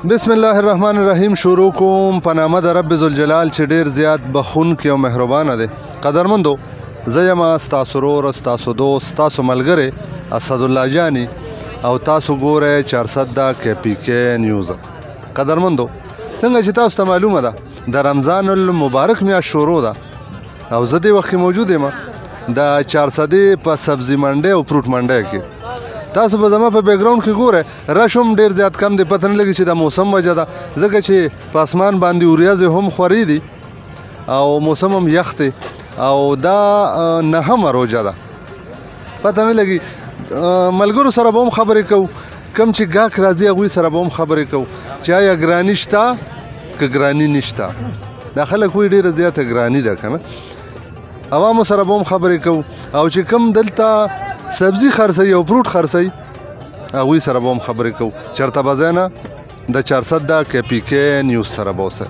بسم الله الرحمن الرحیم. شروع کوم په نامه د رب ذوالجلال چې ډېر زیات بخښونکی او مهربانه دی. قدرمندو، زه یم ستاسو ورور، ستاسو دوست، ستاسو ملګری اسدالله جاني او تاسو ګورئ 410 KPK نیوز. قدرمندو، څنګه چې تاسو ته معلومه ده د رمضان المبارک میاشت شروع ده او زه دې وخت کې موجود یم د 410 په سبزي منډۍ او فروټ منډۍ کې. تاسو به زما په بیک ګراوند کې ګوره رش هم ډېر زیات کم دی. پته نه لګي چې د موسم وجه ده، ځکه چې په اسمان باندې وریځې هم خورې دي او موسم هم یخ دی او دا 9مه روژه ده. پته نه لګي ملګرو سره به هم خبرې کوو، کم چې ګاک راځي هغوی سره به هم خبرې کوو چې آیا ګراني شته که ګراني نشته. دا خلک وایي ډېره زیاته ګراني ده که نه. عوامو سره به هم خبرې کوو او چې کوم دلته سبزي خرڅوي او فروټ خرڅوي هغوی سره به هم خبرې کوو. چېرته به ځئ نه، د 410 KPK نیوز سره به اوسئ.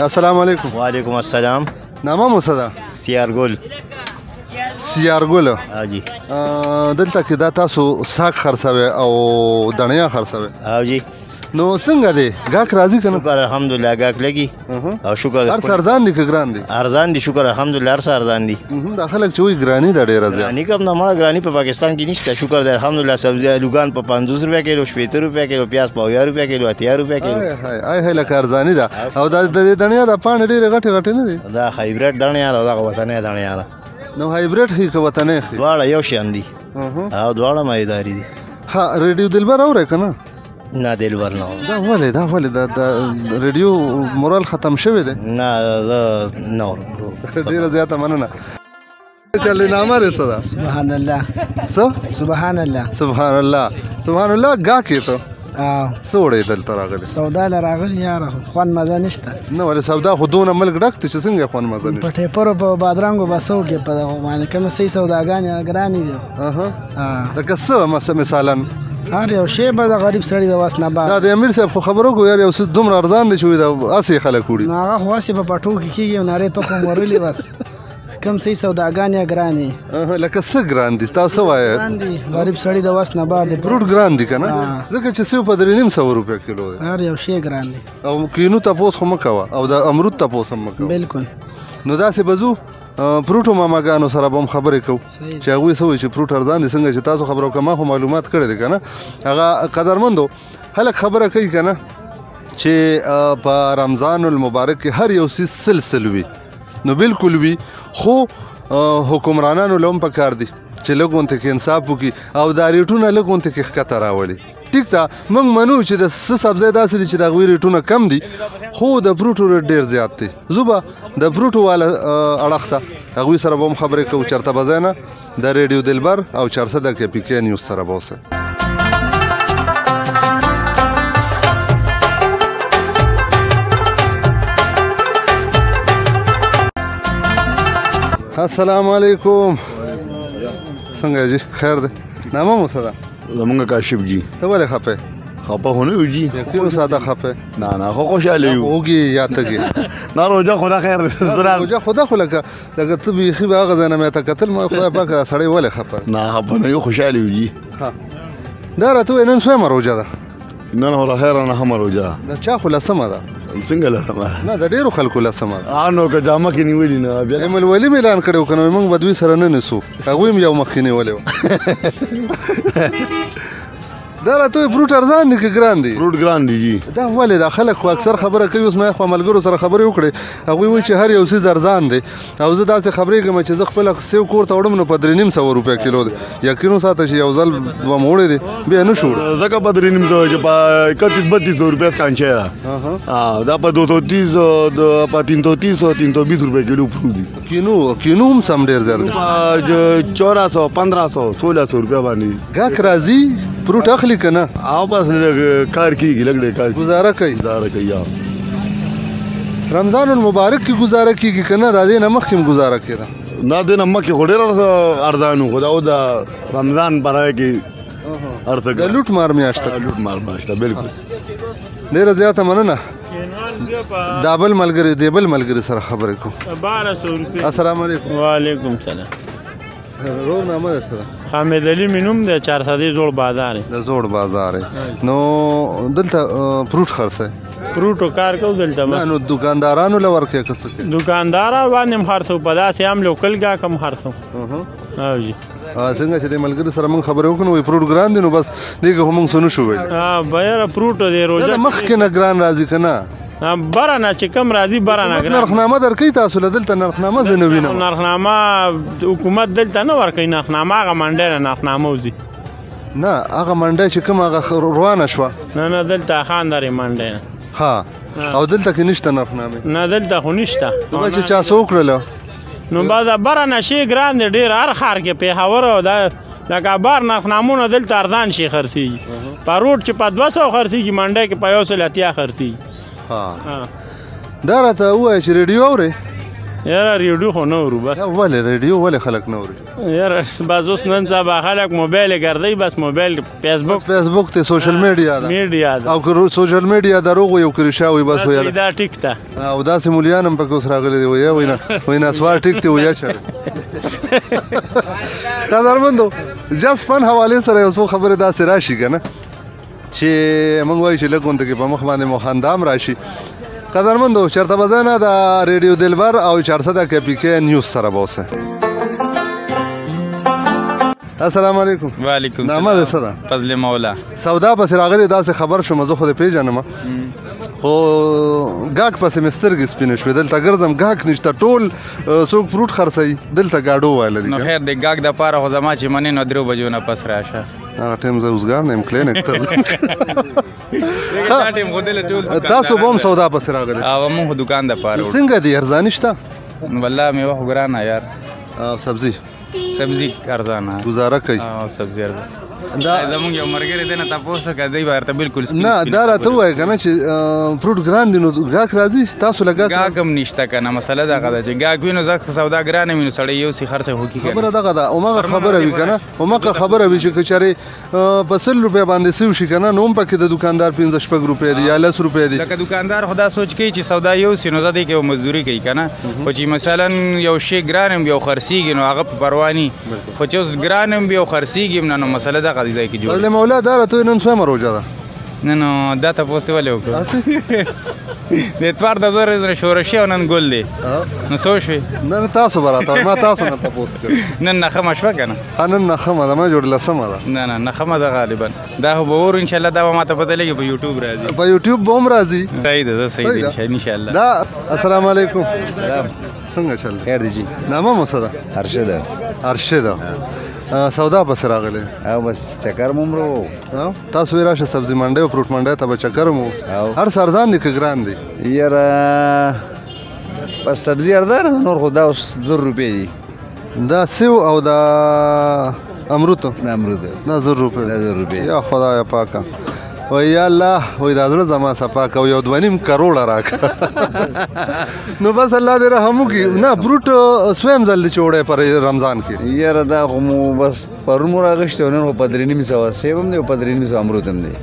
السلام علیکم. وعلیکم السلام. نامه مو څه ده؟ سیارګل. سیارګل. جی. دلته کې دا تاسو ساګ خرڅوئ او دڼیا خرڅوئ. جی. نو څنګه دی ګاک راځي که نه؟ شکر الحمدلله ګاک لګي او شکر هر څه ارزان دي که ګران دي؟ ارزان دي، شکر الحمدلله هر څه ارزان دي. دا خلک چې وایي ګراني ده ډېره زیات. ګراني کوم نه مړه، ګراني په پاکستان کې نشته. شکر دی الحمدلله. سبزي الوګان په 50 روپیه کیلو، 80 روپیه کیلو، پیاز په 80 روپیه کیلو، 80 روپیه کیلو. هاي لکه ارزاني ده. او د دې دڼیا د پاڼې ډېرې غټې غټې نه دي؟ دا هایبریډ دڼیا ده، دغه وطني دڼیا ده. نو هایبریډ ښي که وطني ښي؟ دواړه یو شان دي او دواړه مایداري دي. ها، ریډیو دلبر اورئ که نه؟ نه دلبر نه. دا ولې د ریډیو مورال ختم شوی دی؟ نه زه نه اورم. ډېره زیاته مننه. چلې نامه دې څه ده؟ سبحان الله. څه؟ سبحان الله. سبحان الله. سبحان الله. ګاک یې ته څه وړی دلته راغلی؟ سودا له راغلی یاره، خوند مزه نشته. نه ولې سودا خو دونه ملک ډک دی چې څنګه خوند مزه نشته؟ په ټیپرو په بادرنګو به څه وکړې په دغو باندې کومې صحیح سوداګانې ګرانې دي. لکه څه مثلا؟ هر یو شی به د غریب سړي د وس نه بعد. دا د امیر صاحب خو خبرو کو یار، یو څه دومره ارزان دی چې وایي دا هسې خلک وړي. نو هغه خو هسې په پټو کې کېږي او نارې تخم ورلي بس. کم صحیح سوداګانې ګرانې. لکه څه ګران دي؟ تاسو څه وایې؟ ګران دي، غریب سړي د وس نه بعد. فروټ ګران دي که نه؟ ځکه چې 350 روپیه کیلو دی. هر یو شی ګران دی. او کینو تپوس خو مه کوه او د امرود تپوس هم مه کوه. بلکل. نو داسې به ځو فروټو ماماګانو سره به هم خبرې کوو چې هغوی څه وایي چې فروټ ارزان دي. څنګه چې تاسو خبره وکړه، ما خو معلومات کړی دی که نه. هغه قدرمندو خلک خبره کوي که نه چې په رمضان المبارک کې هر یو څیز سلسل وي. نو بلکل وي، خو حکمرانانو له هم پکار دي چې لږ غونته کې انصاف وکړي او دا ریټونه لږ غونته کې ښکته راولي. ټیک ده، موږ منو چې د څه سبزی داسې دي چې د هغوی ریټونه کم دي، خو د فروټو ریټ ډېر زیات دی. زه به د فروټو والا اړخ ته هغوی سره به هم خبرې کوو. چېرته به ځئ نه، د ریډیو دلبر او 410 KPK نیوز سره به اوسئ. السلام علیکم. څنګه جی؟ خیر دی. نامه مو څه ده؟ زمونږ کاشف جی. ته ولې خفه؟ خفه خو نه یو جی، یقینو ساده خفه. نه خو خوشحاله یو. اوږې یا تږې؟ نه روژه خدا خیر دی. روژه خدا خو لکه ته بیخي به هغه ځای نه مې ته کتل، ما خدای پاک دا سړی ولې خفه؟ نه خفه نه یو، خوشحاله یو جی. دا راته ووایه نن څویمه روژه ده؟ نن خو خیره 9مه روژه ده. د چا خو 10مه ده؟ څنګه 10مه؟ نه د ډېرو خلکو 10مه ده. نو که جامه کې نیولي نه بیا ایم الولي مې اعلان کړی و که نه، موږ به دوی سره نه نیسو. هغوی هم یو مخکې نیولې وه. دا راته وایي فروټ ارزان دي که ګران دي؟ فروټ ګران دي جی. دا ولې دا خلک خو اکثر خبره کوي. اوس ما خو ملګرو سره خبرې وکړې، هغوی وایي چې هر یو څیز ارزان دی او زه داسې خبرېږم چې زه خپله سیو کور ته وړم نو په 350 روپیه کیلو دی. یقین وساته چې یو ځل دوه مه وړی دی بیا نه شو وړی. ځکه په 350 چې په 31-32 روپیه کانچه ده. دا په 230 په 320 روپیه کیلو فروټ دي. کینو هم سم ډېر زیات دی. په 1400 1500 1600 روپیه باندې ګاک راځي فروټ اخلي که نه؟ او بس کار کېږي، لږ ډېر کار ګزاره کوي. ګزاره کوي. رمضان المبارک کې ګزاره کېږي که نه؟ د دې نه مخکې هم ګزاره کېده؟ نه دې نه مخکې خو ډېر ارزان و، خو دا د رمضان برای کې هر څه د لوټ مار میاشت ده. لوټ مار میاشت ده، بلکل. ډېره زیاته مننه. دا بل ملګری دی، بل ملګري سره خبرې کوو. 1200 روپیه. السلام علیکم. وعلیکم سلام. رور نامه ده څه ده؟ حامد علي مې نوم دی 400 زوړ بازار د زوړ بازار نو دلته فروټ خرڅه فروټو کار کوو دلته نه نو دکاندارانو له ورکې څه کوي؟ دکانداران باندې هم خرڅو په داسې هم لوکل ګاهک هم خرڅو او جی څنګه چې د ملګري سره موږ خبرې وکړو وایي فروټ ګران دي نو بس دې کې هم موږ څه نشو ویلی بیره فروټو دی روژه مخکې نه ګران راځي که نه بره نه چې کم راځي بره نه نرخنامه درکوي تاسو له دلته نرخنامه زه نه وینم نرخنامه حکومت دلته نه ورکوي نرخنامه هغه منډۍ نه نرخنامه وځي نه هغه منډۍ چې کوم هغه روانه شوه نه دلته خاندرې منډۍ نه ها او دلته کې نشته نرخنامې نه دلته خو نشته نو چې چا څه وکړله نو بعضه بره نه شي ګران دی ډېر هر ښار کې پېښور او دا لکه بار نرخنامونه دلته ارزان شي خرڅېږي په روډ چې په 200 خرڅېږي منډۍ کې په 180 خرڅېږي دا راته ووایه چې ریډیو اورې یاره ریډیو خو نه اورو بس ولې ریډیو ولې خلک نه اوري یاره بس اوس نن سبا خلک موبایل یې ګرځوي بس موبایل فیسبوک ته سوشل میډیا ده او که سوشل میډیا دروغ وي او که رښتیا وي بس ویل دا ټیک ده او داسې مولیان هم پکې اوس راغلي دي وایي نسوار ټیک دی وایه چېرې قدرمندو جست فن حوالې سره یو څو خبرې داسې راشي که نه چې موږ وایو چې لږ غونته کې په مخ باندې مو خندا هم راشي قدرمندو چېرته به ځای نه د ریډیو دلبر او 400 KPK نیوز سره به اوسئ السلام علیکم وعلیکم السلام نامه دې څه ده؟ فضل مولا سودا پسې راغلی داسې خبر شوم زه خو دې پېژنم خو ګاک پسې مې سترګې سپینې شوې دلته ګرځم ګاک نشته ټول څوک فروټ خرڅوي دلته ګاډو ویله دي نو خیر د ګاک دپاره خو زما چې منې نو 3 بجو نه پس راشه هغه ټایم زه اوسګار نه یم کلینک ته تاسو به هم سودا پسې راغلی او موږ دکان دپاره څنګه دی ارزاني شته؟ والله میوه خو ګرانه یار سبزي ارزانه گزاره کوي او سبزي ارزانه زمونږ یو ملګری دی نه تاسو که دی به ورته بالکل نه دا راته ووایه که نه چې فروټ ګران دي نو ګاک راځي تاسو له ګاک هم نشته که نه مسله دغه ده چې ګاک وي نو زه سودا ګرانه وي نو سړی یو سي خرڅه خو کېږي خبره دغه ده همغه خبره وي که نه همغه خبره وي چې که چېرې په 100 روپۍ باندې سوي شي که نه نو هم پکې د دکاندار 15-16 روپۍ دي یا 10 روپۍ دي لکه دکاندار خو دا سوچ کوي چې سودا یو سي نو زه دی کې مزدوري کوي که نه خو چې مثلا یو شی ګران هم یو خرڅېږي نو هغه په پروا نه خو چې اوس ګران هم یو خرڅېږي هم نه نو مسله دغه ځای کې جوړ مولا دا راته نن څومره روژه ده نه نو دا تپوس دې ولې وکړو د اتوار د 2 ورځې شورشي او نن ګل دی نو څه وشوې نن تاسو به راته ما تاسو نه تپوس کړو نن نښمه شوه که نه نن نښمه ده ما جوړ لسمه ده نه نښمه ده غالبا دا خو به ورو انشاءالله دا به ما ته پته لګي په یوټیوب راځي په یوټیوب به هم راځي صحیح ده صحیح ده انشاءالله دا السلام علیکم څنګه چل خیر دی جی نامه مو څه ده؟ ارشد سودا پسې راغلی او بس چکر مو مرو تاسو یې راشه سبزي منډۍ او فروټ منډۍ ته به چکر مو هر څه ارزان دي که ګران دي؟ یاره بس سبزي ارزانه نور خو دا اوس 1000 روپۍ دي دا سیو او دا امرود دا 1000 روپۍ یا خدای پاکه وای یا الله وای دا زړه زما صفا کو یو 2.5 کروڑه راکړه نو بس الله دې رحم وکړي نه فروټ سویم ځل دي چې وړی پر رمضان کې یاره دا خو مو بس پرون مو راغشتی نن خو په 3.5 سیب هم دی او په 3.5 امرود هم دی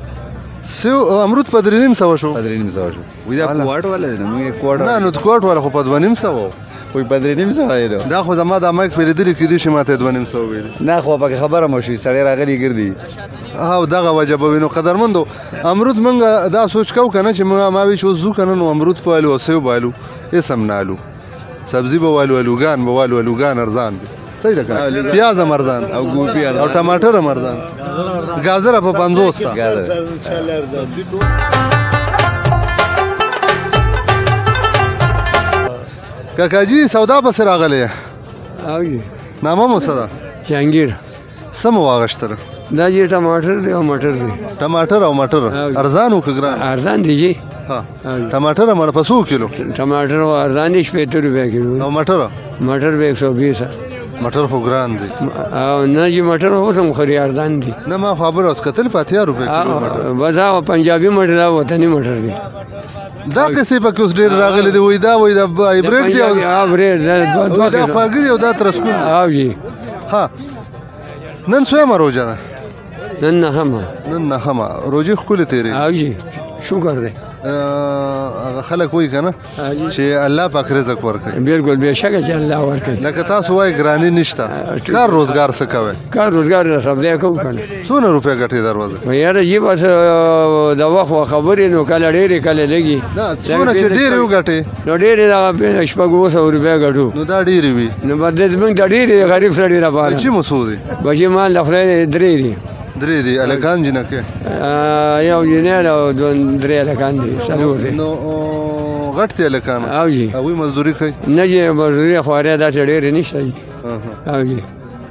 سیو امرود په 3.5 شو وای دا کوارټ والا دی موږ کوارټ نه نو کوارټ والا خو په 2.5 وای په 3.5 وایو دا خو زما د مایک پیریدلی کې دي چې ماته 2.5 ویل نه خو پکې خبره مو شي سړی راغلی ګرځي او دغه وجه به وینو قدرمندو امرود منګه دا سوچ کو کنه چې ما وی شو زو کنه نو امرود پالو او سیو بالو اسم نالو سبزی به والو الوګان ارزان دي صحیح ده کنه پیاز ارزان او ګوپی او ټماټر ارزان گازر په 50 تا کاکاجی سودا پسې راغلی او جی نامه مو څه ده؟ جهانگیر سم واغشتره دا جی ټماټر دی او مټر دی ټماټر او مټر ارزان او که ګران؟ ارزان دی جی ها ټماټر مر په 100 کیلو ټماټر ارزان دی 70 روپے کیلو او مټر به 120 مټر خو ګران دی او نه جی مټر اوس هم خوري ارزان دی نه ما خبر اوس کتل په 80 روپے کیلو مټر بس هغه پنجابي مټر او وطني مټر دی دا کسې پکې اوس ډېر راغلی دی وایي دا هایبریډ دی او دا خواږه دی او دا ترسکون او جی ها نن څومره روژه ده؟ نن نهمه روژې ښکلې تېرې او جی شکر دی هغه خلک وایي که نه چې الله پاک رزق ورکوي بالکل بېشکه چې الله ورکوي لکه تاسو وایي ګراني نشته کار روزګار څه کوئ کار روزګار سبزی کوو که نه څونه روپۍ ګټې دروازه یاره جي بس د وخت خبرې نو کله ډېرې کله لږي نه څونه چې ډېرې وګټې نو ډېرې دغه شپږ اووه سوه روپۍ ګټو نو دا ډېرې وي نو بس زموږ د ډېرې غریب سړي لپاره بچي مو څو دي بچي مال د خدای درې دي درې دي هلکان جینکې یو جنۍ او درې هلکان دي څلور دي نو غټ دي هلکان او جي هغوی مزدوري کوي نه جي مزدوري خوارۍ داسې ډېرې نشته جي او جي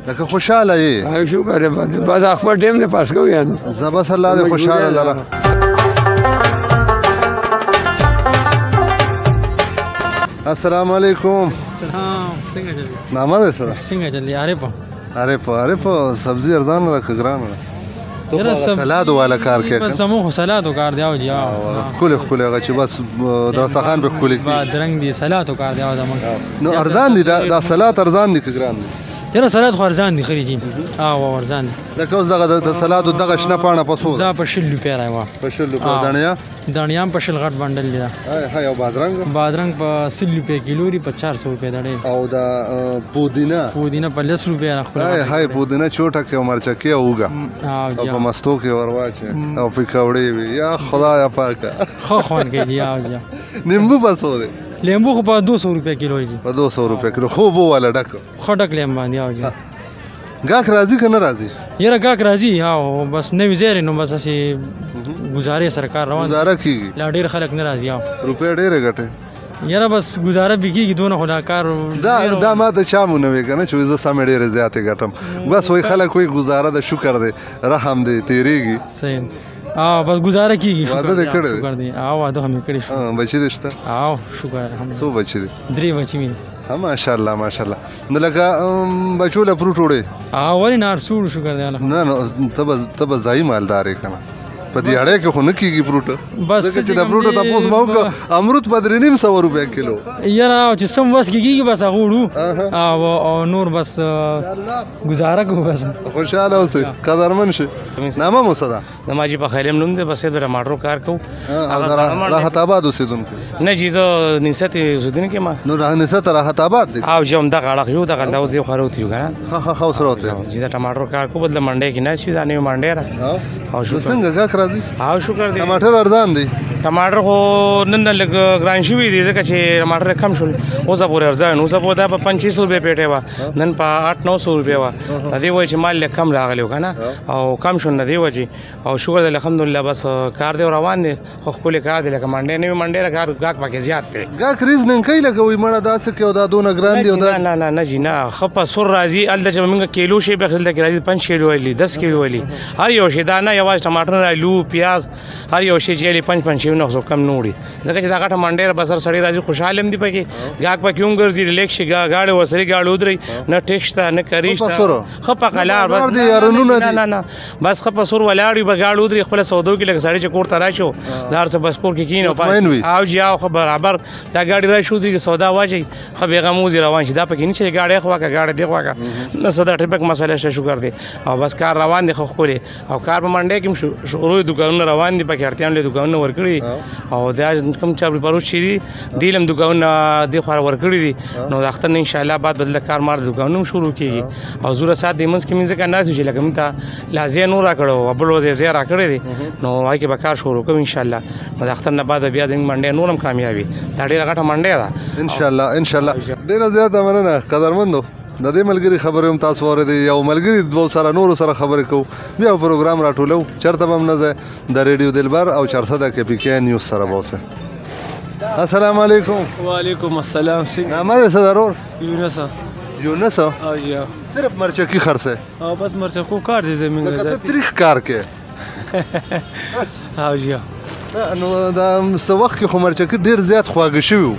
لکه خوشحاله یې او شکر دی بس خپل ټیم دی پاس کوو یا نو زه بس الله دې خوشحاله لره السلام علیکم سلام څنګه چلی نامه دې څه ده څنګه چلی عارف سبزي ارزانه ده که ګرانه ده تو خو هغه سلادو والا کار کوې بس زموږ خو سلادو کار دی او جي ښکلې هغه چې بس دسترخوان پې ښکلې کړي بادرنګ دي سلادو کار دی او زموږ نو ارزان دي دا سلاد ارزان دي که ګران دي یاره سلاد خو ارزان دي خري جي او ارزان دي لکه اوس دغه د سلادو دغه شنه پاڼه په څو دا په 60 روپۍ راوه په 60 روپۍ دڼیا دڼیا هم په 60 غټ بنډل دی هاي او بادرنګ په 80 روپۍ کیلو دی په 400 روپۍ دړې او دا پودینه په 10 روپۍ راخله هاي پودینه چوټه کې او مرچکې او اوګه او په مستو کې ورواچې او پکوړې وي یا خدایا پاکه خو خوان کې دی او جی نیمبو بسو دی لیمبو خو په 200 روپۍ کیلو دی په 200 روپۍ کیلو خو بو والا ډک خټک لیم باندې او جی گاک راضی که نه راضی یاره گاک راضی او بس نوی زیری نو بس اسی گزارې سرکار روان گزاره کیږي لا ډیر خلک نه راضی او روپۍ ډېرې ګټې یاره بس گزاره بکیږي دونه خو دا کار دا ما ته چا مونږ وی کنه چې زه سم ډېرې زیاتې ګټم بس وای خلک وای گزاره د شکر دی رحم دی تیریږي صحیح بس گزاره کیږي واده دې کړی شکر دی واده هم کړی شو بچی دې شته شکر الحمدلله څو بچی دي 3 بچی مې ماشاءالله نو لکه بچو له فروټ وړې ولې نار سوړ شکر دی نه ته به ځایي مالدار یې کنه په دې اړه کې خو نه کیږي فروټ بس چې د فروټ تاسو ما وکړه امرود په 300 روپیا کیلو یاره چې سم وس کیږي بس هغه وړو او نور بس گزاره کوو بس خوشاله اوسئ قدرمن شئ نامه مو څه ده نماجي په خیرم نوم دی بس د ټماټرو کار کوو راحت آباد اوسېدونکی نه جی زه نسبت اوسېدونکی ما نو نسبت راحت آباد دی او جام دغه اړه یو دغه اوس یو خروت یو کنه ها اوس راوته جی د ټماټرو کار کوو بدل منډه کې نه شي دا نه منډه را او شو څنګه کا راځي او شکر دی ټماټر ارزان دي ټماټر خو نن لږ ګران شوي دي ځکه چې ټماټر کم شول اوس پورې ارزان اوس پورې دا په 2500 روپۍ پیټه وا نن په 800-900 روپۍ وا دا دی وای چې مال کم راغلی کنه او کم شون نه دی وجه او شکر دی الحمدلله بس کار دی روان دی خو خپل کار دی لکه منډه نه منډه کار گاک پکې زیات دی گاک ریز نه کوي لکه وای مړه داسې کې او دا دونه ګران دی او دا نه جی نه خپ سر راځي ال د چې موږ کیلو شي په خپل کې راځي 5 کیلو ویلي 10 کیلو ویلي هر یو شي دا نه یواز ټماټر آلو پیاز هر یو شي چې 5 نو کم نوړي ځکه چې دا غټه منډه بسر سړی راځي خوشاله هم دی پکې گاک پکې هم ګرځي ریلیکس شي گاډي وسري گاډي ودري نه ټیکشته نه کریشته خپ قلار بس نه بس خپ سر ولاړی به گاډي ودري خپل سودو کې لکه سړی چې کوړه راشو دار څه بس کور کې کینو او جی او خبر برابر دا گاډي راشو دی سودا واجی خو بیغموزي روان شي دا پکې نه چې گاډي خو گاډي دی خو نه صدا ټریپک مسله شو کړ دی او بس کار روان دی خو خولي او کار په منډه کې شروع دکانونه روان دي پکې اړتیا له دکانونه ورکړي او دا کوم چا پروت شي دي دیلم دکانونه دی خو ورکړي دي نو د اختر ان شاء الله بعد بدل کار مار دکانونه شروع کیږي او زوره سات د منځ کې منځ کا ناس شي لکه مته لازم نور راکړو خپل وځي زه راکړي دي نو وايي کې به کار شروع کوم ان شاء الله نو د اختر نه بعد بیا د منډه نورم کامیابی دا ډیره غټه منډه ده ان شاء الله ډیره زیاته مننه قدرمندو د دې ملګری خبرې هم تاسو اورېدې یو ملګري دوه سره نورو سره خبرې کوو بیا پروګرام راټولو چېرته به هم نه ځای د ریډیو دلبر او 400 KPK نیوز سره به اوسئ السلام علیکم وعلیکم السلام نامه دې څه ضرور یونس او جی صرف مرچکی خرڅه او بس مرچکو کار دي زمين ذاتي تاریخ کار کې او جی نو دا څه وخت کې خو مرچکی ډیر زیات خواږه شوی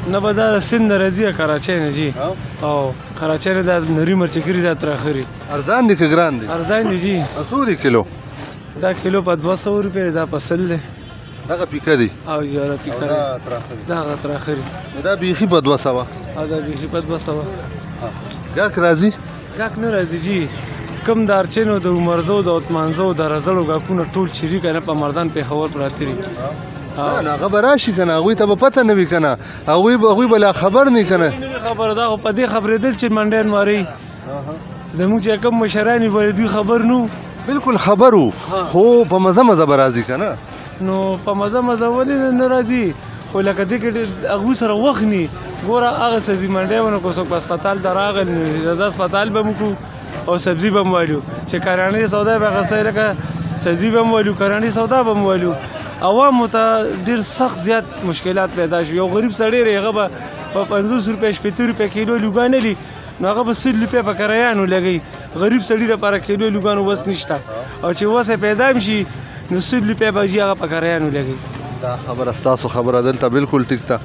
نه به دا سند راځي کراچۍ نه جی او کراچۍ نه دا نری مرچکری دا تر اخري ارزان دي که ګران دي ارزان دي جی اصولي کیلو دا کیلو په 200 روپۍ دا پسل دی دغه پیکه دی او جی دا پیکه دا تر اخري دا بیخي په 200 او دا بیخي په 200 گاک راځي گاک نه راځي جی کم دارچینو د عمرزو د عثمانزو د رزلو گاکونه ټول چری کنه په مردان په خبر پراتی هغه به راشي که نه هغوی ته به پته نه وي که نه هغوی به لا خبر نه که نه خبره دا خو په دې خبرېدل چې منډیان ماري زموږ چې کوم مشران وي دوی خبر نو بالکل خبر وو خو په مزه مزه به راځي که نه نو په مزه مزه ولې نه راځي خو لکه دې کې هغوی سره وخت نه ګوره هغه سبزي منډی ونه کو څوک په هسپتال ته راغل نو د هسپتال به م وکړو او سبزي به م والو چې کرانې سودا به اخیستی لکه سبزي به م والو کرانې سودا به م والو عوامو ته ډېر سخت زیات مشکلات پیدا شو یو غریب سړی دی هغه به په 50 روپۍ 80 روپۍ کیلو لوګان لي نو هغه به 100 روپۍ په کرایانو لګوي غریب سړي لپاره کیلو لوګانو وس نشته او چې وس پیدا هم شي نو 100 روپۍ به ځي هغه په کرایانو لګوي دا خبره ستاسو خبره دلته بالکل ټیک ده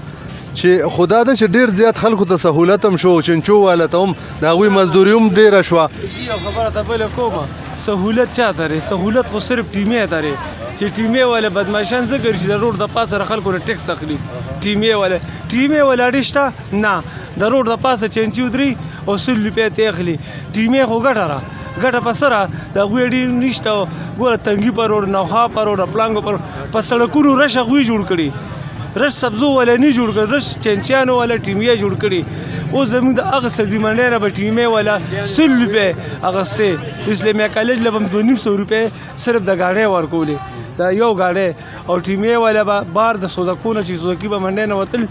چې خدا ده چې ډېر زیات خلکو ته سهولت هم شو چنچو والا ته هم د هغوی مزدوري هم ډېره شوه یو خبره ته بله کومه سهولت چا ته دی سهولت خو صرف ټیمې ته دی چې ټیمې والا بدماشان څه کوي چې د روډ د پاسه له خلکو نه ټیکس اخلي ټیمې والا ډې شته نه د روډ د پاسه چنچي ودري او 100 روپۍ ترې اخلي ټیمې خو ګټه را ګټه په سره د هغوی ډېر نشته ګوره تنګي په روډ نوخا په روډ پړانګو په په سړکونو رش هغوی جوړ کړي رش سبزو والا نه جوړ کړي رش چنچیانو والا ټیمې جوړ کړي اوس زموږ د هغه سبزي منډی نه به ټیمې والا 100 روپۍ اخیستې اسلامیا کالج له به م 250 روپۍ صرف د ګاډۍ ورکولې دا یو ګاډۍ او ټیمې والا به بار د سوزکونه چې سوزکي به منډی نه وتل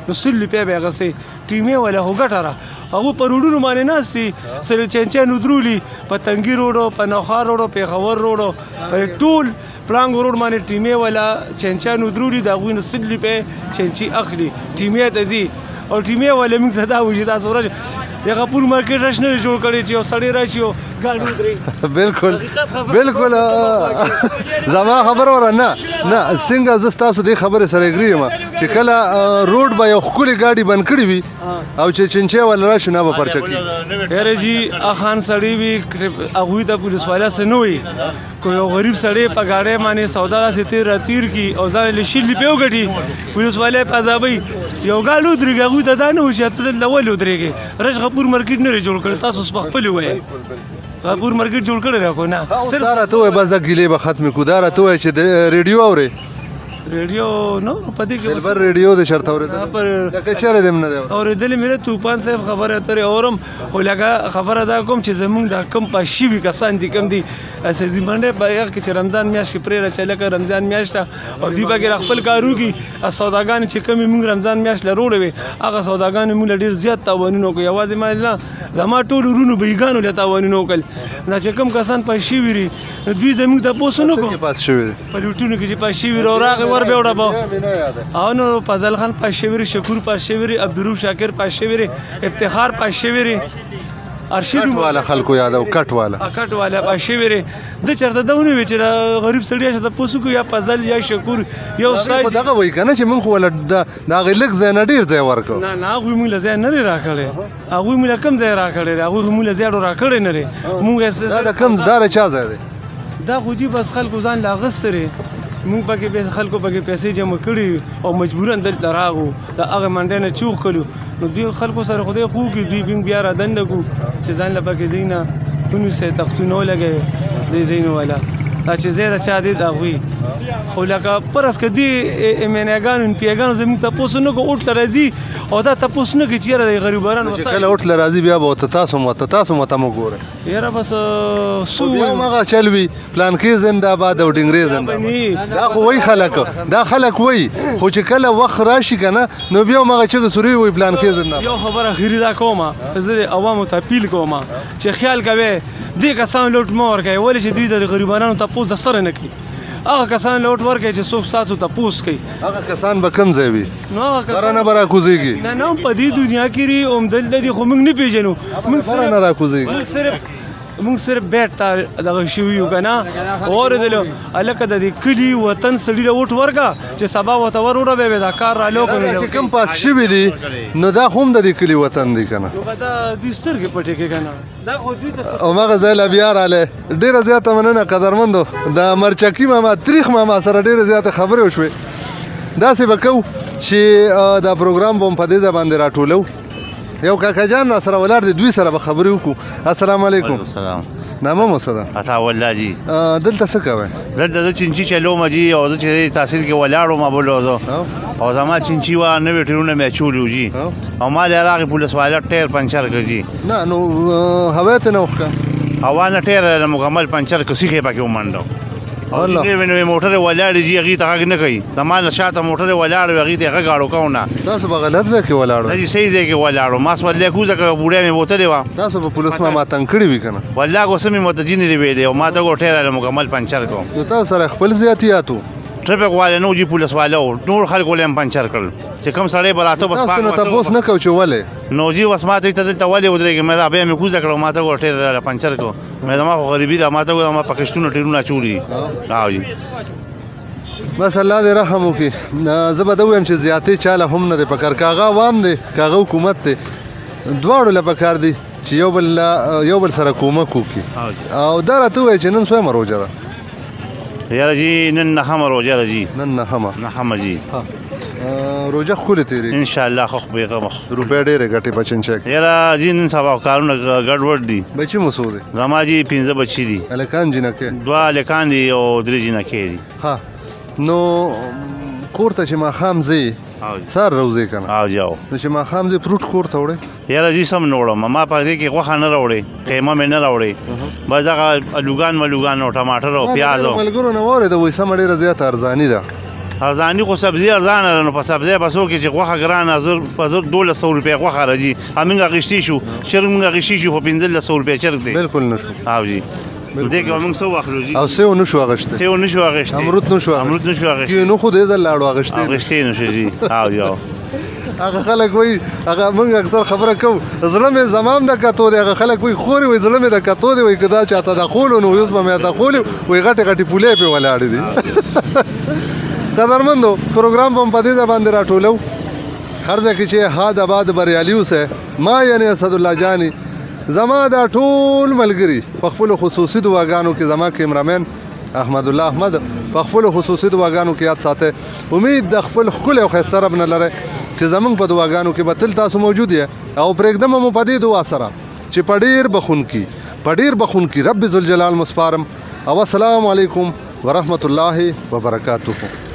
نو 100 روپۍ به یې اخیستې ټیمې والا خو ګټه را هغوی په روډونو باندې ناست دي سره چنچیانو درولي په تنګي روډو په نوخار روډو پېښور روډو په ټول پړانګ روډ باندې ټیمې والا چنچیانو درولي د هغوی نه 100 روپۍ چنچي اخلي ټیمې ته ځي او ټیمې والا موږ ته دا وایي چې تاسو ورځ د غفور مارکیټ رش نه جوړ کړی چې یو سړی راشي او ګاډي ودرېږي بالکل زما خبره وره نه څنګه زه ستاسو دې خبرې سره اګري یم چې کله روډ به یو ښکلې ګاډي بند کړي وي او چې چنچی والا راشي نه به پرچه کړي یاره جي خان سړی وي هغوی ته پولیس والا څه نه وایي که یو غریب سړی په ګاډۍ باندې سودا داسې تېر راتېر کړي او ځان یې له 100 روپۍ وګټي پولیس والا یې په عذابوي یو ګاډ ودرېږي هغوی ته دا نه وایي چې ته دلته ولې ودرېږې رش غفور مارکیټ نه دی جوړ کړی تاسو اوس په خپلې وایئ غفور مارکیټ جوړ کړی دی خو نه دا راته ووایه بس دا ګیلې به ختمې کړو دا راته ووایه چې د ریډیو اورې ریډیو نو په دې کې دلبر ریډیو د شرط اورېدل لکه چېرې دې م نه دی اورېدلې مې نه طوفان صاحب خبرې اترې اورم خو لکه خبره دا کوم چې زموږ دا کم پاس شوي کسان دي کم دي سبزي منډی په هغه کې چې رمضان میاشت کې پرې راچی لکه رمضان میاشت ده او دوی پکې خپل کار وکړي سوداګانې چې کمې موږ رمضان میاشت له روړې وې هغه سوداګانې موږ له ډېر زیات تاوانونه وکړو یوازې ما نه زما ټول ورونو بېګانو له تاوانونه وکړل دا چې کوم کسان پاس شوي دي نو دوی زموږ تپوس ونه کړو پاس شوي دي په لوټونو کې چې پاس شوي او راغې ور به وړه او نو فضل خان پاس شوی شکور پاس شوی عبدالروف شاکر پاس شوی افتخار پاس شوی ارشد والا خلکو یادو کټ والا پاس شوی د چرته دونه وی چې غریب سړی چې تاسو کو یا فضل یا شکور یو ساج دغه وای کنه چې مونږ ولا دا غلک زین ډیر ځای ورکو نه هغه موږ له ځای نه راکړي هغه موږ کم ځای راکړي هغه موږ له ځای راکړي نه موږ دا کم دار چا ځای دی دا خو جی بس خلکو ځان لا غسره موږ پکې خلکو پکې پیسې جمع کړي او مجبورن دلته راغو دا هغه منډی نه چوخ کړو نو دوی خلکو سره خدای خو کې دوی بیا را دنده کو چې ځان له پکې زینه ونو سه تختونه ولګي دې زینو والا دا چې زیاده چا دي دا وی خو لکه پرس کدي امنګانو پیګانو زموږ تاسو نه کو اوټ راځي او دا تاسو نه کې چیرې غریبانو وسه کله اوټ راځي بیا به تاسو مو ګوره یاره بس سو بیا مغه چلوي پلان کې زنده‌باد او ډنګري زنده‌باد دا خو وای خلک وای خو چې کله وخت راشي کنه نو بیا مغه چې سوري وای پلان کې زنده‌باد یو خبره خیری دا کومه زه عوامو ته اپیل کوم چې خیال کوي دې کسان لوټ مو ورکوي ولې چې دوی د غریبانو تاسو د سره نه کوي هغه کسان لوټ ورکوي چې څوک تاسو تاسو کوي هغه کسان به کم ځای وي نو هغه کسان نه راکوزيږي نه په دې دنیا کې ری اومدل د خو موږ نه پیژنو موږ سره نه راکوزيږي موږ صرف بیت دغه شوی یو کنه اوردلو الکه د کلی وطن سړي وټ ورګه چې سبا وته وروړه به دا کار را لوکو چې کم پاس شوی دي نو دا هم د کلی وطن دی کنه نو دا د سترګې پټې کې کنه دا خو دوی ته او مغه ځای بیا رااله ډیره زیاته مننه قدرمندو د مرچکی ماما تاریخ ماما سره ډیره زیاته خبرې وشوي دا څه وکاو چې دا پروګرام بم په دې ځبان دی راټولو یو کاکا جان را سره ولاړ دی دوی سره به خبرې وکړو السلام علیکم سلام نامه مو څه ده عطا الله جی دلته څه کوئ دلته زه چینچي چلوم جي او زه چې تحصیل کې ولاړ وم بلو زه او زما چینچي وه نوي ټیرونه مې اچولي وو جي او ما له راغې پولیس والا ټیر پنچر کړ جي نه نو هوا ته نه وښکه هوا نه ټیر مکمل پنچر کړ سیخې پکې ومنډو او چې موټر ولاړ جي هغې ته غږ نه کوي د ما نه شاته موټر ولاړ وي هغې ته یې غږ اړو کوو نه تاسو به غلط ځای کې ولاړ نه جي صحیح ځای کې ولاړو ما سولې کوزه کړه بوډۍ مې بوتلې وه تاسو به پولیس ما ماتنګ کړي وي که نه والله که څه مې ورته ځینې دې ویلې او ما ته ټیر مکمل پنچر کړو نو تاسو سره خپل زیاتیات وو ټرافیک والا نه و جي پولیس والا و نور خلکو له هم پنچر کړل چې کوم سړی به راته بس تاسو نه تپوس نه کوو چې ولې نو جي اوس ما ته دلته ولې ودرېږې مې دا بیا مې کوزه کړه ما ته ټیر پنچر کړو مې زما خو غریبي ده ما ته ما پکشتونه ټیرونه اچولي او جي بس الله دې رحم وکړي زه به ده ووایم چې زیاتې چاله هم نه دی پکار که هغه عوام دی که هغه حکومت دی دواړو له پکار دی چې یو بل سره کومک وکړي او دا راته ووایي چې نن څویمه روژه ده یاره جی نن نهمه روژه ده جی نن نهمه جی روژه ښکلې تېرېږي انشاءالله ښه خو روپۍ ډېرې ګټې په چنچه کې یاره جی نن سبا کارونه ګډوډ دي بچي مو څو دي زما جی 15 بچي دي هلکان جینکې 2 هلکان دي او 3 جینکې دي ها نو کور ته چې ماښام ځې سهار روځې که نه او جاو نو چې ماښام ځې فروټ کور ته وړې یاره جي سم نه وړم ما په دې کې غوښه نه راوړې قیمه مې نه راوړې بس هغه الوګان او ټماټر او پیاز او ملګرو نه واورېده وایي سمه ډېره زیاته ارزاني ده ارزاني خو سبزي ارزانه ده نو په سبزۍ به څوک چې غوښه ګرانه په 1200 روپۍ غوښه راځي همینګ اخیستې شو چرګ موږ اخیستې شو په 1500 روپۍ چرګ دی بلکل نه شو او جي دې کې موږ څه واخلو جي او سیو نه شو اخیستی سیو نه شو اخیستی امرود نه شو اخیستی نو خو دې ځل لاړو اخیستی نه شو جي او جاو هغه خلک وایي هغه موږ اکثر خبره کوو زړه مې زمام د کتو دی هغه خلک وایي خورې وایي زړه مې د کتو دی وایي که دا چاته دخولو نو اوس به مې دخولي وایي غټې غټې پولې پې ولاړې دي قدرمندو پروګرام به هم په دې ځای باندې راټولو هر ځای کې چې حاد آباد بریالي اوسئ ما یعنې اسدالله جاني زما دا ټول ملګري په خپلو خصوصي دعاګانو کې زما کیمرامین احمد الله احمد په خپلو خصوصي دعاګانو کې یاد ساتئ امید د خپل ښکلی او ښایسته رب نه لرئ چې زموږ په دعاګانو کې به تل تاسو موجود یې او پرېږدمه مو په دې دعا سره چې په ډېر بخونکي رب ذوالجلال مو سپارم او السلام علیکم ورحمة الله وبرکاته.